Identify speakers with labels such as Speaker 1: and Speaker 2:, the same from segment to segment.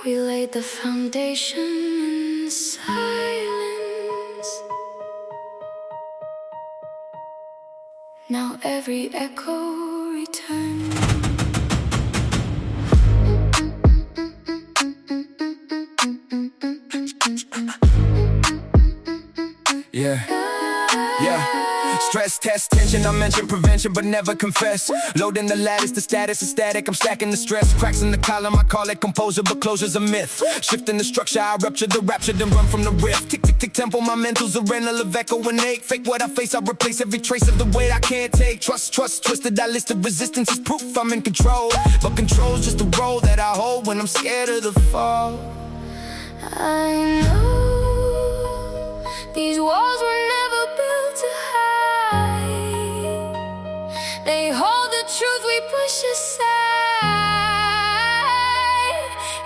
Speaker 1: We laid the foundation in silence. Now every echo returns.
Speaker 2: Yeah. Stress test tension, I mention prevention but never confess. Loading the lattice, the status is static, I'm stacking the stress. Cracks in the column, I call it composure, but closure's a myth. Shifting the structure, I rupture the rapture, then run from the rift. Tick, tick, tick, tempo, my mental's a rental of echo and ache. Fake what I face, I replace every trace of the weight I can't take. Trust, twisted, I listed resistance is proof I'm in control. But control's just the role that I hold when I'm scared of the fall.
Speaker 1: I know these walls were never built to hide. They hold the truth we push aside.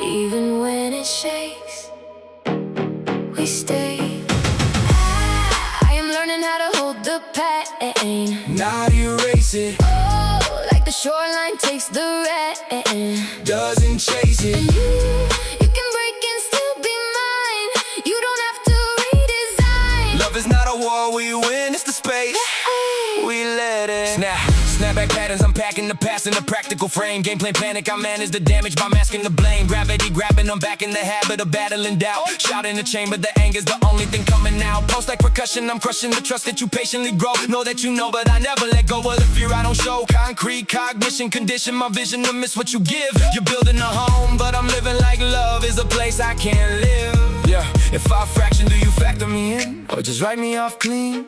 Speaker 1: Even when it shakes, we stay. I am learning how to hold the pain,
Speaker 2: Not erase it,
Speaker 1: oh, like the shoreline takes the rain.
Speaker 2: doesn't chase it.
Speaker 1: And you can break and still be mine. You don't have to redesign.
Speaker 2: Love is not a war we win, it's the space we let it. Snapback patterns, I'm packing the past in a practical frame. Game plan panic, I manage the damage by masking the blame. Gravity grabbing, I'm back in the habit of battling doubt. Shout in the chamber, the anger's the only thing coming out. Post like percussion, I'm crushing the trust that you patiently grow. Know that you know, but I never let go of the fear I don't show. Concrete cognition, condition my vision to miss what you give. You're building a home, but I'm living like love is a place I can't live. Yeah, if I fraction, do you factor me in? Or just write me off clean?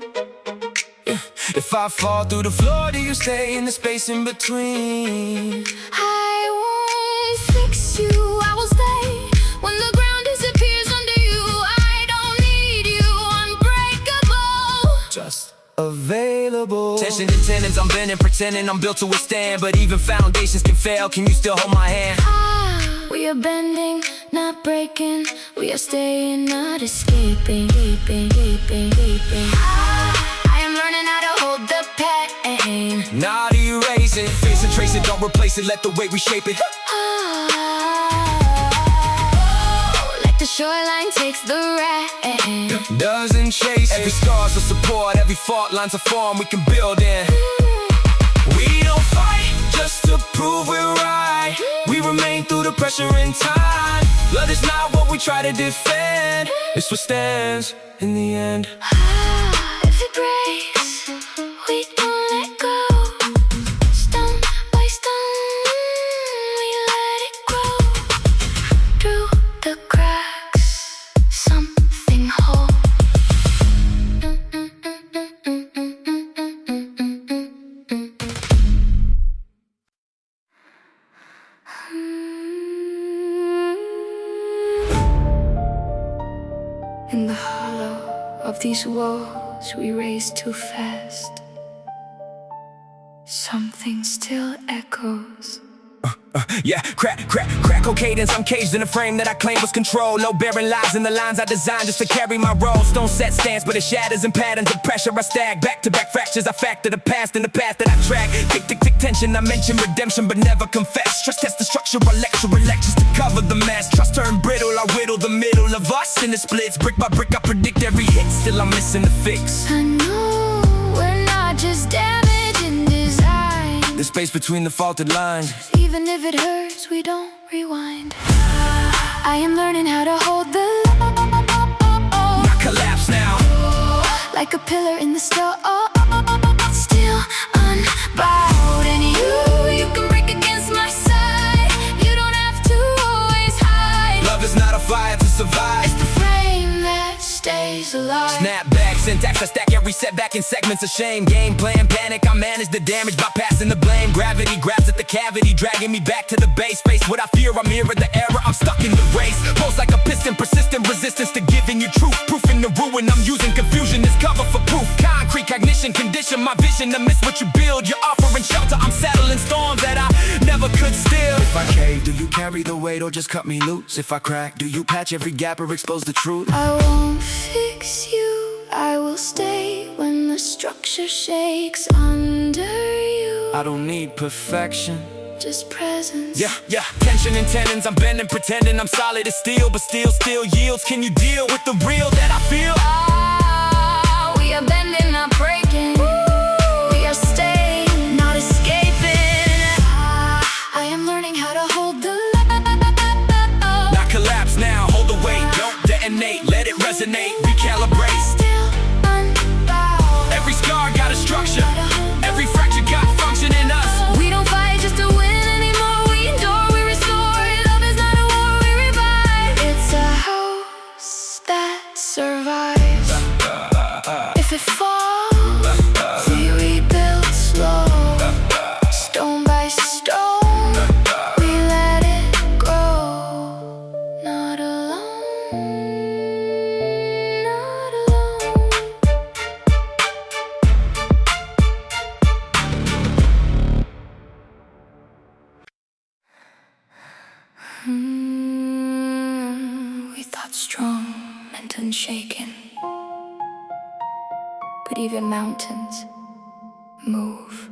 Speaker 2: If I fall through the floor, do you stay in the space in between?
Speaker 1: I won't fix you, I will stay. When the ground disappears under you, I don't need you, unbreakable.
Speaker 2: Just available. Tension and tenons, I'm bending, pretending I'm built to withstand. But even foundations can fail, can you still hold my hand?
Speaker 1: We are bending, not breaking. We are staying, not escaping. I am learning how to hold the pain.
Speaker 2: Not erase it, face and trace it, don't replace it, let the weight reshape it.
Speaker 1: Like the shoreline takes the rain.
Speaker 2: Doesn't chase it. Every scar's a support, every fault line's a form we can build in. We don't fight just to prove we're right. We remain through the pressure and time. Love is not what we try to defend, it's what stands in the end.
Speaker 1: If it breaks, we don't let go. Stone by stone, we let it grow. Through the cracks, something whole. In the hollow of these walls we race too fast. Something still echoes.
Speaker 2: Yeah, crack cadence, I'm caged in a frame that I claim was control. No bearing lies in the lines I designed just to carry my roles. Don't set stance, but it shatters in patterns of pressure I stack. Back-to-back fractures, I factor the past in the path that I track. Tick, tick, tick, tension, I mention redemption but never confess. Stress test the structure, I lecture lectures to cover the mess. Trust turned brittle, I whittle the middle of us in the splits. Brick by brick, I predict every hit, still I'm missing the fix.
Speaker 1: I know we're not just damage in design.
Speaker 2: The space between the faulted lines.
Speaker 1: Even if it hurts, we don't rewind. I am learning how to hold the
Speaker 2: Not collapse now.
Speaker 1: like a pillar in the still, still unbowed. And you can break against my side. You don't have to always hide.
Speaker 2: Love is not a fire to survive.
Speaker 1: It's the frame that stays alive.
Speaker 2: Snap back, syntax, I stack every setback in segments of shame. Game plan, panic, I manage the damage by passing the blame. Gravity grabs at the cavity, dragging me back to the base. Face what I fear, I mirror the error, I'm stuck in the race. Pulse like a piston, persistent resistance to giving you truth. Proof in the ruin, I'm using confusion as cover for proof. Concrete cognition, condition my vision to miss what you build. You're offering shelter, I'm settling storms that I never could still. If I cave, do you carry the weight or just cut me loose? If I crack, do you patch every gap or expose the truth?
Speaker 1: I won't fix you, I will stay when the structure shakes under you.
Speaker 2: I don't need perfection,
Speaker 1: just presence.
Speaker 2: Yeah, tension and tendons, I'm bending, pretending I'm solid as steel, but still yields. Can you deal with the real that I feel?
Speaker 1: We are bending, not breaking. We are staying, not escaping. I am learning how to hold the love.
Speaker 2: Not collapse now, hold the weight, don't detonate, let it resonate, recalibrate.
Speaker 1: Still unbound.
Speaker 2: Every scar got a structure, every fracture got function in us.
Speaker 1: We don't fight just to win anymore. We endure, we restore. Love is not a war, we revive. It's a house that survives. If it falls, we rebuild slow. Stone by stone, we let it grow. Not alone, not alone. We thought strong meant unshaken, but even mountains move.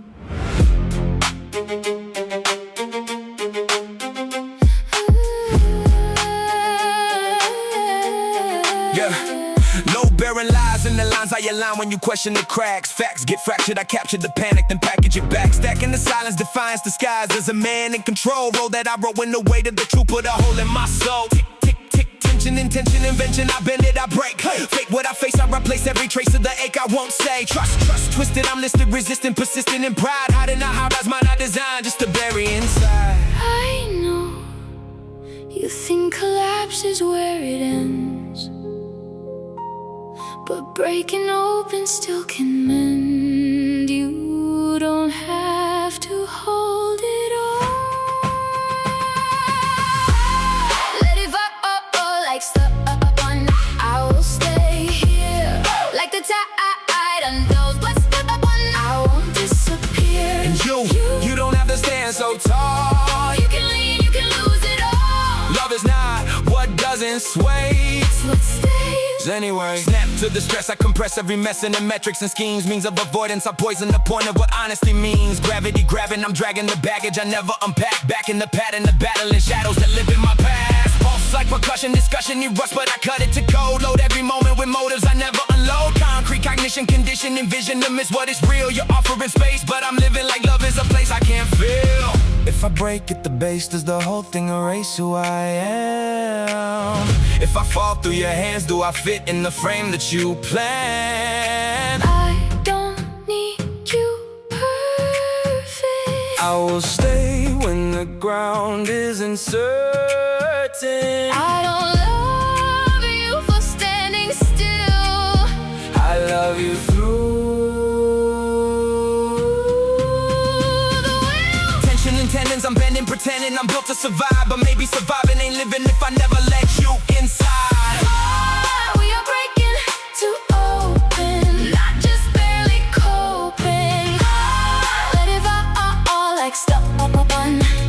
Speaker 2: No barren lies in the lines I align when you question the cracks. Facts get fractured, I captured the panic, then package it back. Stacking the silence, defiance disguised as a man in control. Roll that I wrote in the weight of the truth, put a hole in my soul. Tick, tick, tick, tension, intention, invention, I bend it, I break. Fake what I face, I replace every trace of the ache I won't say. Trust, twisted, I'm listed, resistant, persistent in pride. Hiding out, how rise mine, I designed just to bury inside.
Speaker 1: I know you think collapse is where it ends, but breaking open still can mend. You don't have to hold it all. Let it fall like stone. I will stay here like the tide unfolds. What's the one? I won't disappear.
Speaker 2: And you don't have to stand so tall.
Speaker 1: You can lean, you can lose it all.
Speaker 2: Love is not what doesn't sway,
Speaker 1: It's what stays.
Speaker 2: anyway. Snap to the stress, I compress every mess in the metrics and schemes. Means of avoidance, I poison the point of what honesty means. Gravity grabbing, I'm dragging the baggage I never unpack. Back in the pattern, the battling shadows that live in my past. Pulse like percussion, discussion, you rush, but I cut it to code. Load every moment with motives I never unload. Concrete cognition, condition, envision to miss what is real. You're offering space, but I'm living like love is a place I can't feel. If I break at the base, does the whole thing erase who I am? If I fall through your hands, do I fit in the frame that you planned?
Speaker 1: I don't need you perfect.
Speaker 2: I will stay when the ground is uncertain.
Speaker 1: I don't love you for standing still.
Speaker 2: I love you through
Speaker 1: The will.
Speaker 2: tension and tendons, I'm bending, pretending I'm built to survive. But maybe surviving ain't living if I never let you inside.
Speaker 1: We are breaking to open, not just barely coping. Let it fall like stone.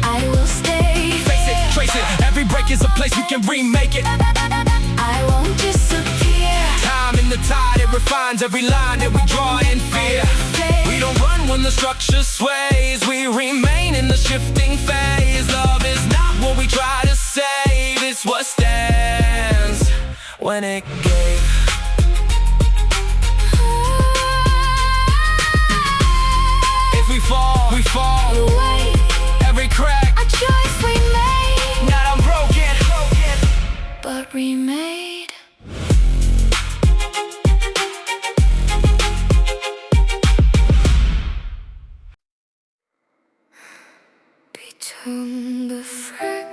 Speaker 1: I will stay.
Speaker 2: Face it, trace it, every break is a place you can remake it.
Speaker 1: I won't disappear.
Speaker 2: Time in the tide, it refines every line that we draw in fear. We don't run when the structure sways, we remain in the shifting phase. Love is not what we try to save, it's what stands when it gave. If we fall, we fall.
Speaker 1: Wait,
Speaker 2: Every crack,
Speaker 1: a choice we made,
Speaker 2: not unbroken,
Speaker 1: but remade. Between the fractures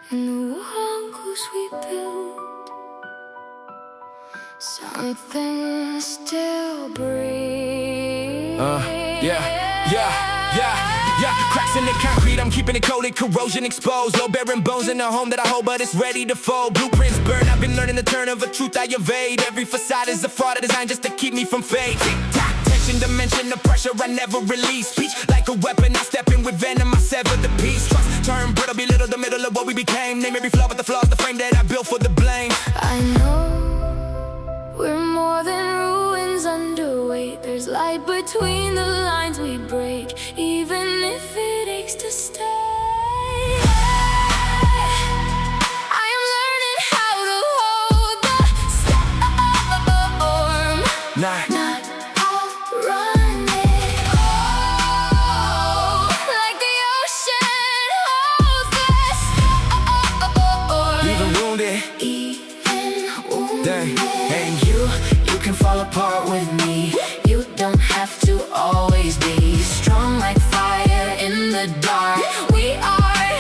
Speaker 1: and the walls we built, something still breathes.
Speaker 2: Yeah. Cracks in the concrete, I'm keeping it coated, corrosion exposed. Low bearing bones in the home that I hold, but it's ready to fold. Blueprints burn, I've been learning the turn of a truth I evade. Every facade is a fraud designed just to keep me from fate. Tick-tock, tension, dimension, the pressure I never release. Speech like a weapon, I step in with venom, I sever the piece. Trust, turn brittle, belittle the middle of what we became. Name every flaw, but the flaw's the frame that I built for the blame.
Speaker 1: I know we're more than ruins underweight. There's light between the lines we break, even if it aches to stay. I am learning how to hold the storm, not outrun it. Oh, like the ocean holds the storm,
Speaker 2: Even wounded, dang.
Speaker 1: and you can fall apart with me. You don't have to always be strong like fire in the dark. We are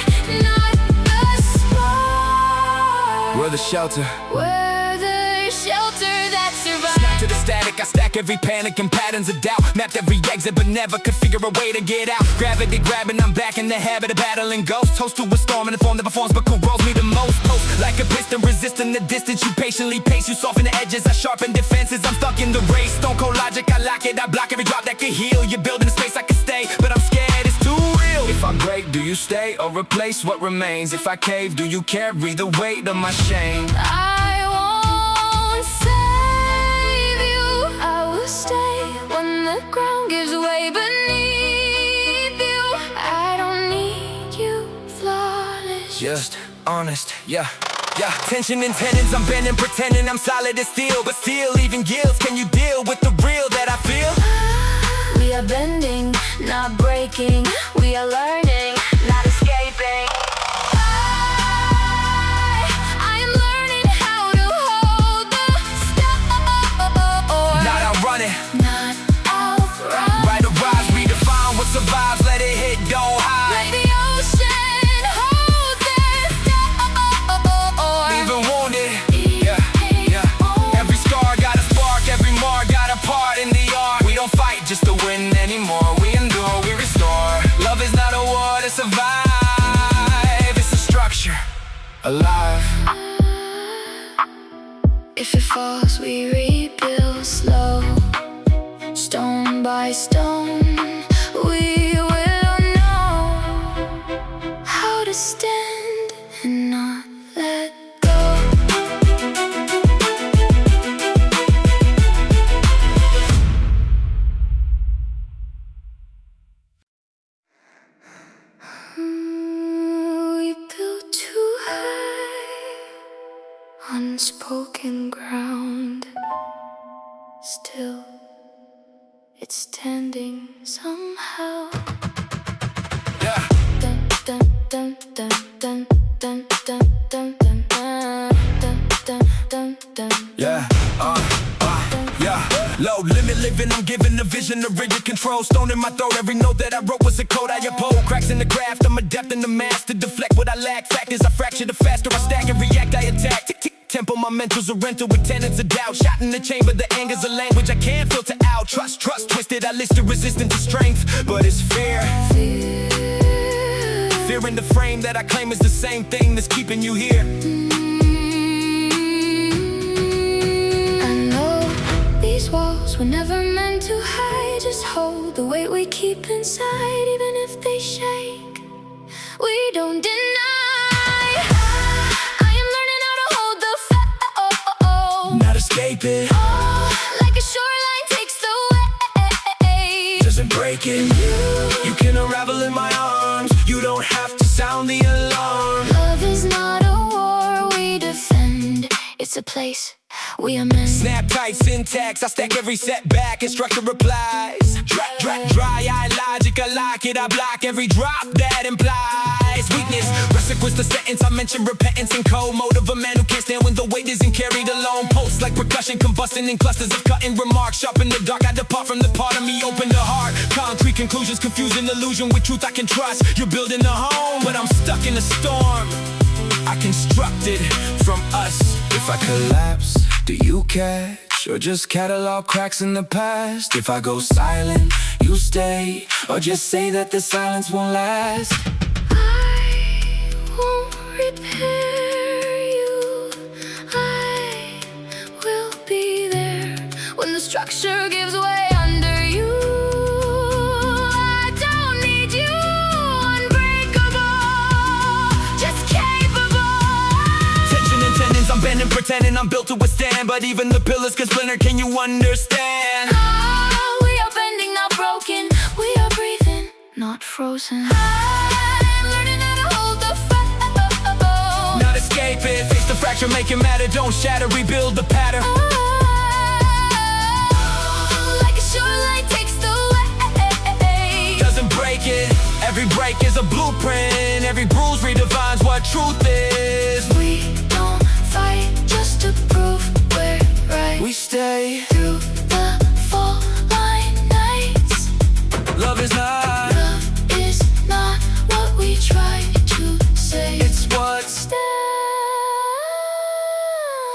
Speaker 1: not the spark.
Speaker 2: We're the shelter.
Speaker 1: We're the shelter that survives.
Speaker 2: Snap to the static, I stack every panic and patterns of doubt. Mapped every exit but never could figure a way to get out. Gravity grabbing, I'm back in the habit of battling ghosts. Toast to a storm in the form that performs but corrodes me the most. Post like a piston, resisting the distance. You patiently pace, you soften the edges, I sharpen defenses. I'm stuck in the race, stone cold logic, I lock it. I block every drop that could heal. You're building a space I could stay, but I'm scared it's too real. If I break, do you stay or replace what remains? If I cave, do you carry the weight of my shame?
Speaker 1: I won't save you. I will stay when the ground gives way beneath you. I don't need you flawless.
Speaker 2: Just honest, yeah. Tension and tenons, I'm bending, pretending I'm solid as steel. But still, even yields, can you deal with the real that I feel?
Speaker 1: We are bending, not breaking. We are learning, not escaping. I am learning how to hold the storm,
Speaker 2: Not outrun it,
Speaker 1: not outrun.
Speaker 2: right or rise, redefine what survives, let it hit, don't hide.
Speaker 1: Like the ocean holds its storm.
Speaker 2: Even wounded, yeah. Every scar got a spark, every mark got a part in the art. We don't fight just to win anymore, we endure, we restore. Love is not a war to survive, it's a structure, alive.
Speaker 1: If it falls, we rebuild slow, stone by stone. We will know how to stand and not let go. We built too high, unspoken ground. Still, it's standing somehow.
Speaker 2: Yeah.
Speaker 1: Dun, dun, dun, dun, dun, dun, dun, dun, dun, dun, dun, dun, dun.
Speaker 2: Yeah, yeah. Low limit living, I'm giving the vision of rigid control. Stone in my throat, every note that I wrote was a code I uphold. Cracks in the craft, I'm adept in the math. To deflect what I lack, factors I fracture. The faster I stack and react, I attack. Tick, tick, tempo, my mental's a rental with tenants of doubt. Shot in the chamber, the anger's a language I can't filter out. Trust, twisted, I list the resistance to strength. But it's fear. Fear in the frame that I claim is the same thing that's keeping you here.
Speaker 1: I know these walls were never meant to hide. Just hold the weight we keep inside, even if they shake. We don't deny. I am learning how to hold the flow,
Speaker 2: Not escape it,
Speaker 1: like a shoreline takes the wave.
Speaker 2: doesn't break it. You can unravel in my arms. You don't have to sound the alarm.
Speaker 1: Love is not a war we defend. It's a place we amend.
Speaker 2: Snap tight syntax, I stack every setback. Instructor replies. Dry eye logic, I lock it. I block every drop that implies weakness. Resequence the sentence, I mention repentance and cold mode of a man who can't stand when the weight isn't carried alone. Pulse like percussion, combusting in clusters of cutting remarks. Sharp in the dark, I depart from the part of me, open the heart. Concrete conclusions, confusing illusion with truth I can trust. You're building a home, but I'm stuck in a storm. I constructed from us. If I collapse, do you catch? Or just catalog cracks in the past? If I go silent, you stay? Or just say that the silence won't last?
Speaker 1: I won't repair you. I will be there when the structure gives way under you. I don't need you unbreakable, just capable.
Speaker 2: Tension and tendons, I'm bending, pretending I'm built to withstand, but even the pillars can splinter, can you understand?
Speaker 1: We are bending, not broken. We are breathing, not frozen. I'm learning how to hold the fire.
Speaker 2: Not escape it, face the fracture, make it matter. Don't shatter, rebuild the pattern.
Speaker 1: Like a shoreline takes the wave.
Speaker 2: Doesn't break it, every break is a blueprint. Every bruise redefines what truth is.
Speaker 1: We don't fight just to prove we're right.
Speaker 2: We stay
Speaker 1: Through the fall line nights.
Speaker 2: Love is not
Speaker 1: what we try to say.
Speaker 2: It's what's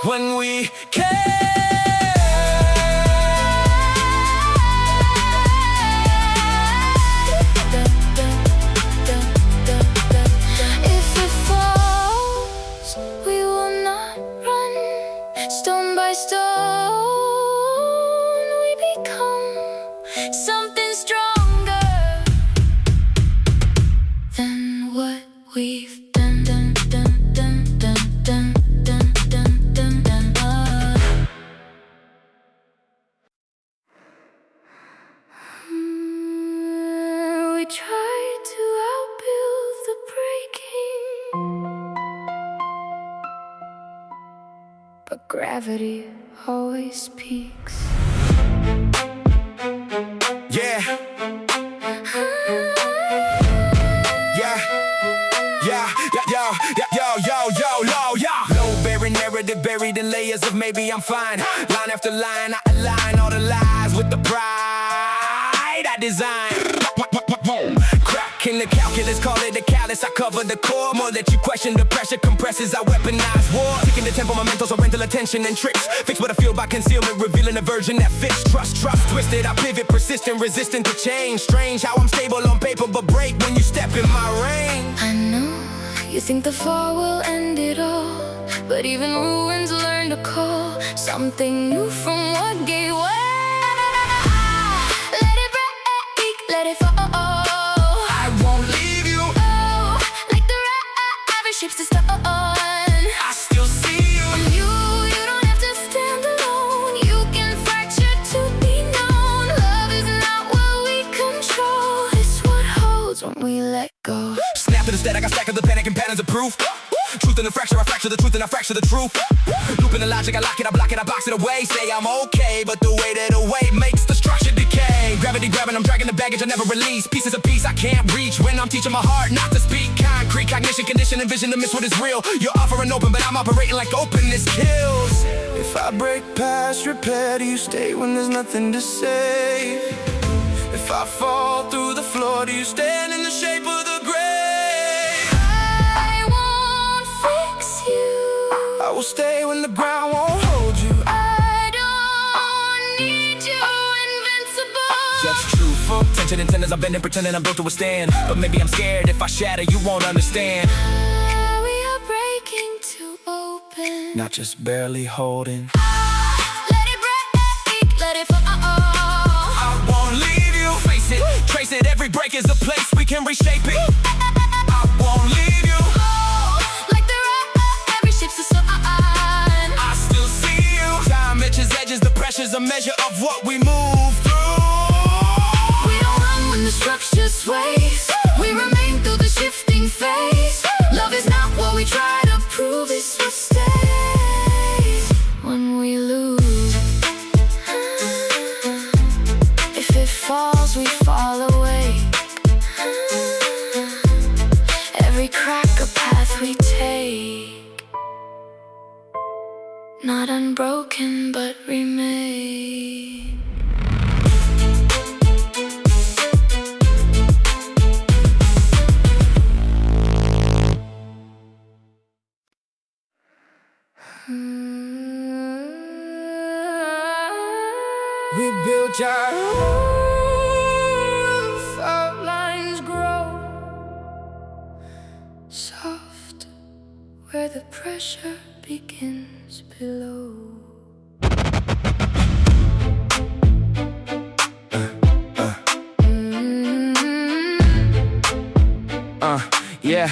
Speaker 2: when we care.
Speaker 1: If it falls, we will not run. Stone by stone, we become something stronger than what we've done, done, done, done, done, done, done, done, done, done. We try to outbuild the breaking, but gravity always speaks.
Speaker 2: Yeah. Low-bearing narrative buried in layers of maybe I'm fine. Line after line, I align all the lies with the pride I design. Crack in the calculus, call it a callus. I cover the core. More that you question, the pressure compresses. I weaponize war. Taking the tempo, momentos, or rental attention and tricks. Fix what I feel by concealment, revealing a version that fits. Trust, twisted. I pivot, persistent, resistant to change. Strange how I'm stable on paper, but break when you step in my range.
Speaker 1: I know you think the fall will end it all, but even ruins learn to call something new from what gave way. Let it break, let it fall.
Speaker 2: I won't leave you.
Speaker 1: Oh, like the rabbit ships the stone.
Speaker 2: I still see you.
Speaker 1: You don't have to stand alone. You can fracture to be known. Love is not what we control. It's what holds when we let go.
Speaker 2: Snap to the stat, I got stack of the panic and patterns of proof. Truth in the fracture, I fracture the truth and I fracture the truth. Loop in the logic, I lock it, I block it, I box it away. Say I'm okay, but the way that away makes the structure decay. Gravity grabbing, I'm dragging the baggage I never release. Pieces of peace I can't reach when I'm teaching my heart not to speak. Concrete, cognition, condition, and vision to miss what is real. You're offering open, but I'm operating like openness kills. If I break past repair, do you stay when there's nothing to save? If I fall through the floor, do you stand in the shape of the grave? I will stay when the ground won't hold you.
Speaker 1: I don't need you, invincible.
Speaker 2: Just truthful, tension and tenders, I've been in pretending I'm built to withstand. But maybe I'm scared, if I shatter, you won't understand.
Speaker 1: We are breaking to open,
Speaker 2: Not just barely holding.
Speaker 1: let it break, let it fall.
Speaker 2: I won't leave you. Face it, trace it, every break is a place we can reshape it. I won't leave you.
Speaker 1: Like the rabbit ships the sun.
Speaker 2: I still see you. Time itches edges, the pressure's a measure of what we move through.
Speaker 1: We don't run when the structure sways. We remain through the shifting phase. Love is not what we try to prove, it's what stays when we lose. If it falls, we fall away. Every crack a path we take, not unbroken but remain.
Speaker 2: We built our roof, outlines grow
Speaker 1: Soft where the pressure begins below.
Speaker 2: Yeah.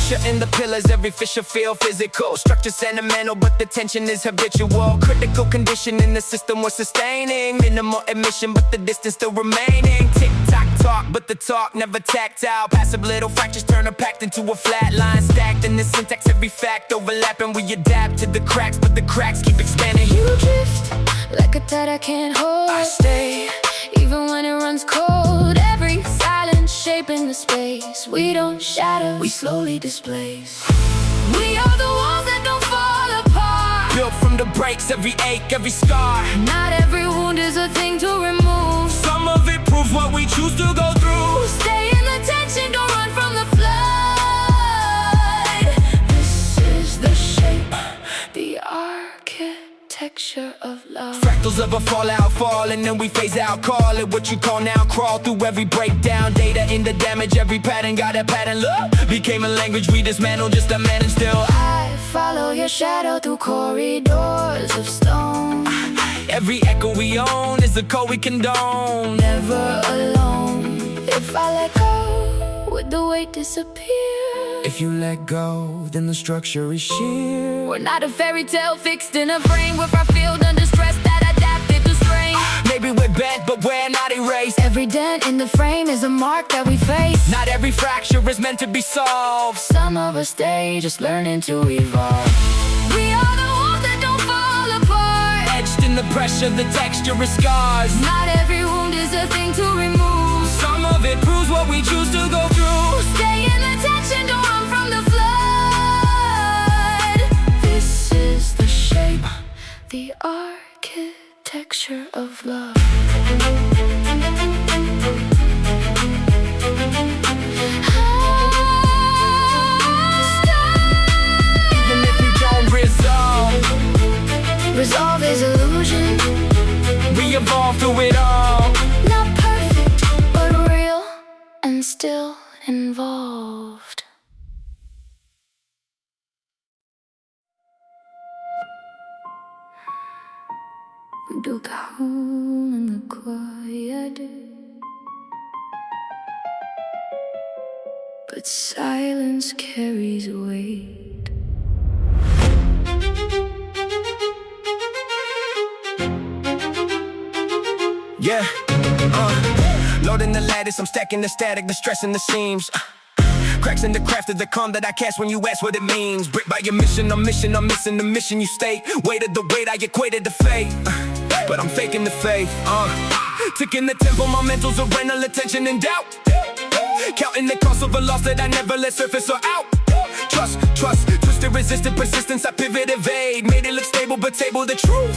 Speaker 2: Inertia in the pillars, every fissure feel physical. Structure sentimental, but the tension is habitual. Critical condition in the system we're sustaining. Minimal emission, but the distance still remaining. Tick-tock talk, but the talk never tactile. Passive little fractures turn a pact into a flat line. Stacked in the syntax, every fact overlapping. We adapt to the cracks, but the cracks keep expanding.
Speaker 1: You drift like a tide I can't hold.
Speaker 2: I stay,
Speaker 1: even when it runs cold. Every silence shaping the space. We don't shatter, we slowly displace. We are the walls that don't fall apart.
Speaker 2: built from the breaks, every ache, every scar.
Speaker 1: Not every wound is a thing to remove.
Speaker 2: Some of it proves what we choose to go through.
Speaker 1: Stay in the tension, don't run from the flood. This is the shape, the architecture of love.
Speaker 2: Fractals of a fallout fall and then we phase out. Call it what you call now. Crawl through every breakdown. Data in the damage, every pattern got a pattern. Love became a language we dismantle just to manage still.
Speaker 1: I follow your shadow through corridors of stone.
Speaker 2: Every echo we own is a code we condone.
Speaker 1: Never alone. If I let go, would the weight disappear?
Speaker 2: If you let go, then the structure is sheer.
Speaker 1: We're not a fairy tale fixed in a frame with our field under stress that adapted to strain.
Speaker 2: Maybe we're bent, but we're not erased.
Speaker 1: Every dent in the frame is a mark that we face.
Speaker 2: Not every fracture is meant to be solved.
Speaker 1: Some of us stay just learning to evolve. We are the walls that don't fall apart.
Speaker 2: Etched in the pressure, the texture is scars.
Speaker 1: Not every wound is a thing to remove.
Speaker 2: Some of it proves what we choose to go through.
Speaker 1: Stay in the tension, don't run from the flood. This is the shape, the architecture of love.
Speaker 2: Even if we don't resolve,
Speaker 1: Resolve is illusion.
Speaker 2: we evolve through it all.
Speaker 1: Not perfect, but real and still involved. We built a home in the quiet, but silence carries weight.
Speaker 2: Yeah, loading the lattice, I'm stacking the static, the stress in the seams. Cracks in the craft of the calm that I cast when you ask what it means. Brick by your mission, I'm missing the mission you state. Weighted the weight, I equated the fate. But I'm faking the faith, ticking the tempo, my mental surrender, attention and doubt. Counting the cost of a loss that I never let surface or out. Trust, twisted, resisted, persistence, I pivot, evade. Made it look stable, but table the truth.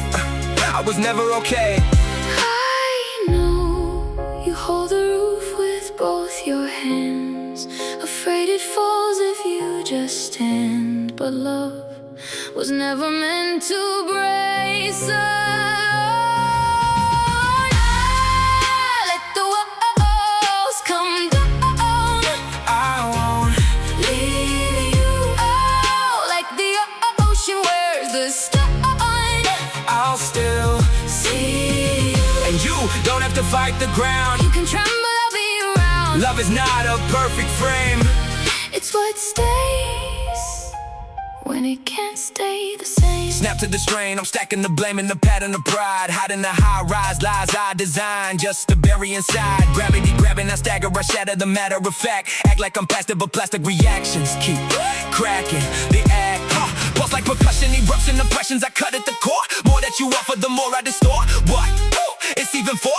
Speaker 2: I was never okay.
Speaker 1: I know you hold the roof with both your hands. Afraid it falls if you just stand. But love was never meant to brace us. Let the walls come down.
Speaker 2: I won't
Speaker 1: Leave you like the ocean wears the stone.
Speaker 2: I'll still
Speaker 1: See you.
Speaker 2: and you don't have to fight the ground.
Speaker 1: You can tremble, I'll be around.
Speaker 2: Love is not a perfect frame.
Speaker 1: It's what stays when it can't stay the same.
Speaker 2: Snap to the strain, I'm stacking the blame and the pattern of pride. Hiding the high-rise lies I design just to bury inside. Gravity grabbing, I stagger, I shatter the matter of fact. Act like I'm plastic, but plastic reactions keep cracking the act. Pulse like percussion, eruption, impressions, I cut at the core. More that you offer, the more I distort. What? It's even for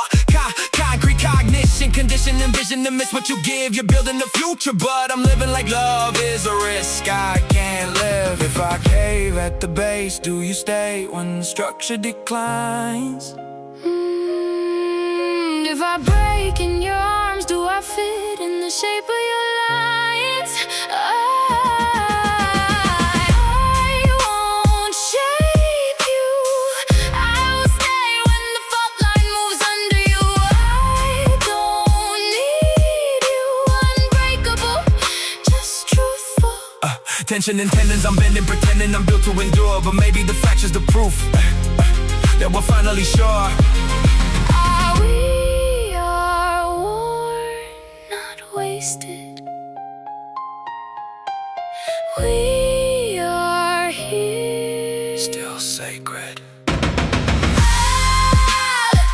Speaker 2: concrete cognition, condition and vision to miss what you give. You're building the future, but I'm living like love is a risk. I can't live if I cave at the base. Do you stay when the structure declines?
Speaker 1: If I break in your arms, do I fit in the shape of your lines? I won't shape you. I will stay when the fault line moves under you. I don't need you unbreakable, just truthful.
Speaker 2: Tension and tendons, I'm bending, pretending I'm built to endure. But maybe the fracture's the proof that we're finally sure.
Speaker 1: We are worn, not wasted. We are here.
Speaker 2: Still sacred.
Speaker 1: Let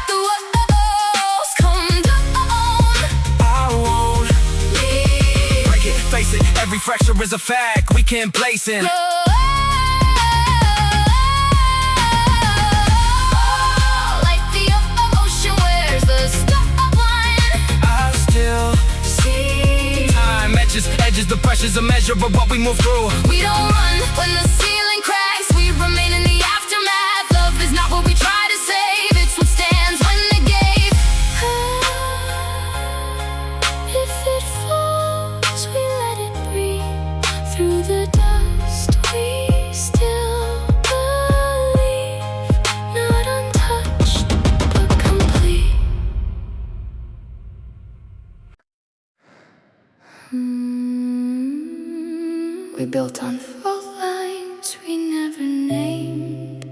Speaker 1: the walls come down.
Speaker 2: I won't
Speaker 1: Leave.
Speaker 2: break it, face it. Every fracture is a fact we can't place in.
Speaker 1: Like the ocean, where's the stop line?
Speaker 2: I still
Speaker 1: See,
Speaker 2: time edges, the pressure's immeasurable, but we move through.
Speaker 1: we don't run when the ceiling cracks. We remain in the aftermath. Love is not what we try to save, it's what stands when they gave. If it falls, we let it breathe. Through the dust, we still believe. Not untouched, but complete. We built on fault lines we never named,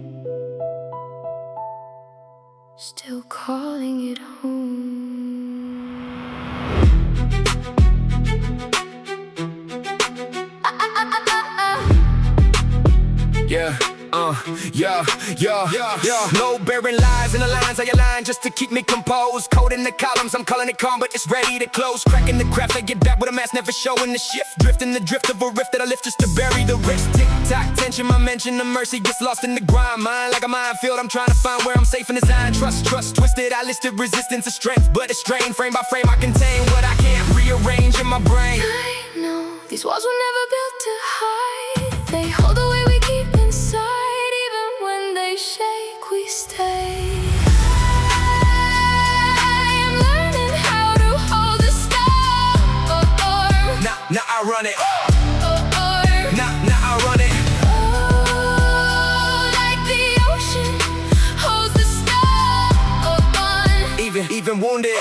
Speaker 1: still calling it home.
Speaker 2: Yeah. No bearing lies in the lines of your line just to keep me composed. Code in the columns, I'm calling it calm, but it's ready to close. Cracking the craft, I get back with a mask, never showing the shift. Drifting the drift of a rift that I lift just to bury the risk. Tick tock, tension, my mention of mercy gets lost in the grind. Mind like a minefield, I'm trying to find where I'm safe and design. Trust, twisted, I listed resistance of strength, but it's strained. Frame by frame, I contain what I can't rearrange in my brain.
Speaker 1: I know these walls were never built to hide. They hold the way we keep inside. Even when they shake, we stay. I'm learning how to hold a storm.
Speaker 2: Now I run it.
Speaker 1: Or
Speaker 2: Now I run it.
Speaker 1: oh, like the ocean holds the storm.
Speaker 2: Even wounded.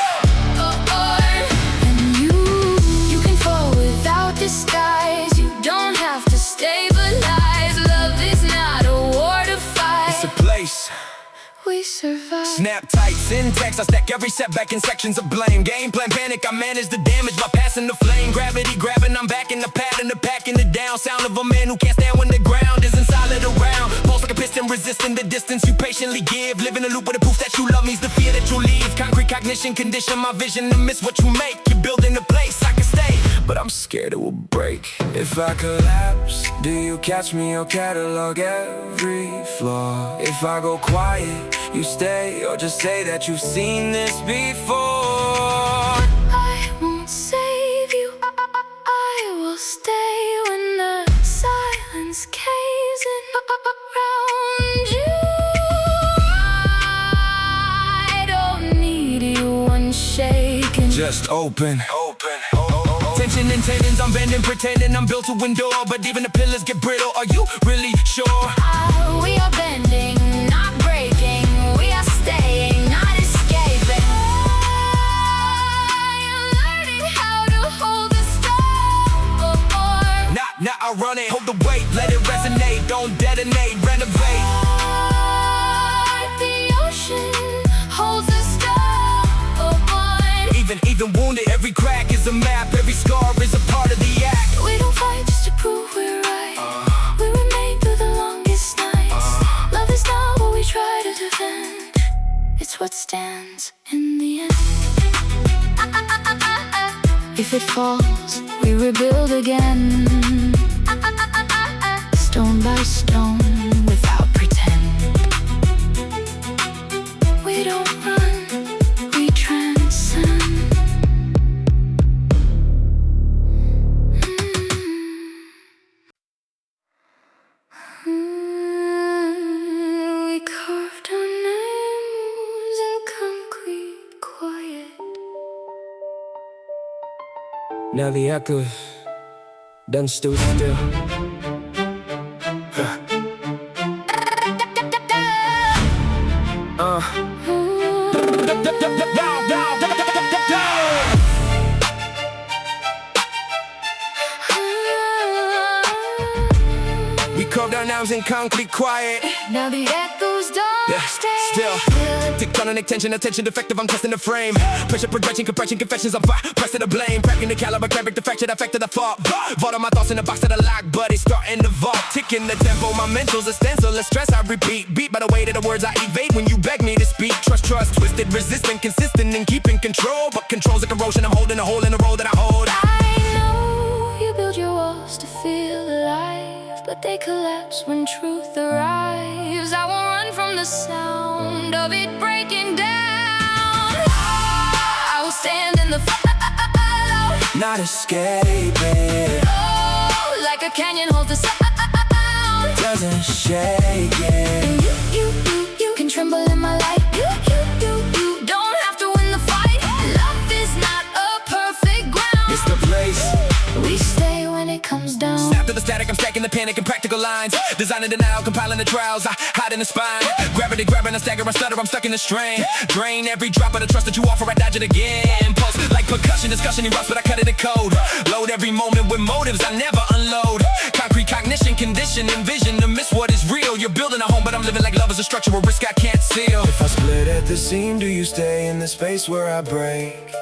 Speaker 1: And you can fall without disguise. You don't have to stabilize. Love is not a war to fight.
Speaker 2: It's a place.
Speaker 1: We survive.
Speaker 2: Snap tight, syntax, I stack every setback in sections of blame. Game plan panic, I manage the damage by passing the flame. Gravity grabbing, I'm back in the pattern of packing it down. Sound of a man who can't stand when the ground isn't solid around. Pulse like a piston, resisting the distance you patiently give. Live in a loop with the proof that you love means the fear that you leave. Concrete cognition, condition my vision to miss what you make. You're building a place I can stay, but I'm scared it will break. If I collapse, do you catch me or catalog every flaw? If I go quiet, you stay, or just say that you've seen this before.
Speaker 1: I won't save you. I will stay when the silence caves in around you. I don't need you unshaken.
Speaker 2: Just open. Tension and tendons, I'm bending, pretending I'm built to endure. But even the pillars get brittle, are you really sure?
Speaker 1: We are bending, not breaking. We are staying, not escaping. I am learning how to hold the storm.
Speaker 2: Now I run it, hold the weight, let it resonate. Don't detonate, renovate.
Speaker 1: The ocean holds the storm.
Speaker 2: Even wounded, every crack is a map. Every scar is a part of the act.
Speaker 1: We don't fight just to prove we're right. We remain through the longest nights. Love is not what we try to defend. It's what stands in the end. If it falls, we rebuild again. Stone by stone, without pretend. We don't run, we transcend. We carved our names in concrete quiet.
Speaker 2: Now the echo done stood still. We carved our names in concrete quiet.
Speaker 1: Now the echoes die.
Speaker 2: Yeah, still tectonic tension, attention defective, I'm testing the frame. Pressure, progression, compression, confessions, I'm pressing the blame. Cracking the caliber, cramping the fracture, affected the thought. Vault on my thoughts in the box of the lock, but it's starting to vault. Ticking the tempo, my mental's a stencil, the stress I repeat. Beat by the weight of the words I evade when you beg me to speak. Trust, twisted, resistant, consistent, and keeping control. But control's a corrosion, I'm holding a hole in the road that I hold.
Speaker 1: I know you build your walls to feel alive, but they collapse when truth arrives. I won't run from the sound of it breaking down. I will stand in the follow,
Speaker 2: not escape it.
Speaker 1: Oh, like a canyon holds the sound.
Speaker 2: Doesn't shake it.
Speaker 1: And you can tremble in my light. You don't have to win the fight. Love is not a perfect ground.
Speaker 2: It's the place
Speaker 1: we stay when it comes down.
Speaker 2: Snap to the static, I'm stacking the panic and practical lines. Designing denial, compiling the trials, I hide in the spine. Gravity grabbing, I stagger, I stutter, I'm stuck in the strain. Drain every drop of the trust that you offer, I dodge it again. Pulse like percussion, discussion erupts, but I cut it in code. Load every moment with motives, I never unload. Concrete cognition, condition, envision to miss what is real. You're building a home, but I'm living like love is a structure, a risk I can't seal. If I split at the seam, do you stay in the space where I break?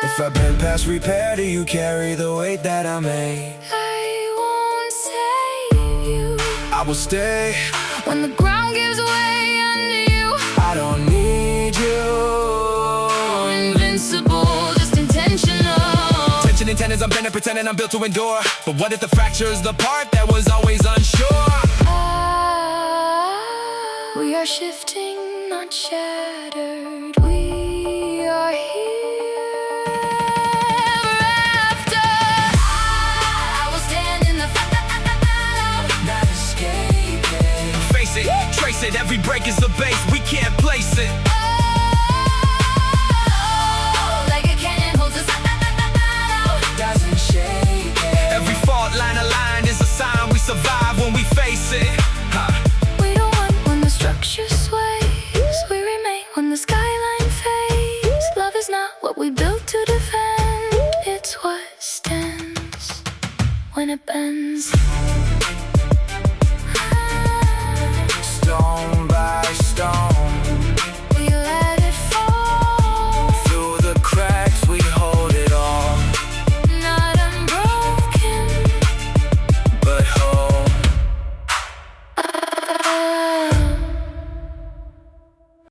Speaker 2: If I bend past repair, do you carry the weight that I make?
Speaker 1: I won't save you.
Speaker 2: I will stay
Speaker 1: when the ground gives way under you.
Speaker 2: I don't need you.
Speaker 1: Invincible, just intentional.
Speaker 2: Tension and tendons, I'm bending, pretending I'm built to endure. But what if the fracture's the part that was always unsure?
Speaker 1: We are shifting, not shattered. We are here.
Speaker 2: Trace it, every break is a base, we can't place it.
Speaker 1: Oh, like a canyon holds us.
Speaker 2: Doesn't shake it. Every fault line aligned is a sign we survive when we face it.
Speaker 1: We don't run when the structure sways. We remain when the skyline fades. Love is not what we built to defend. It's what stands when it bends.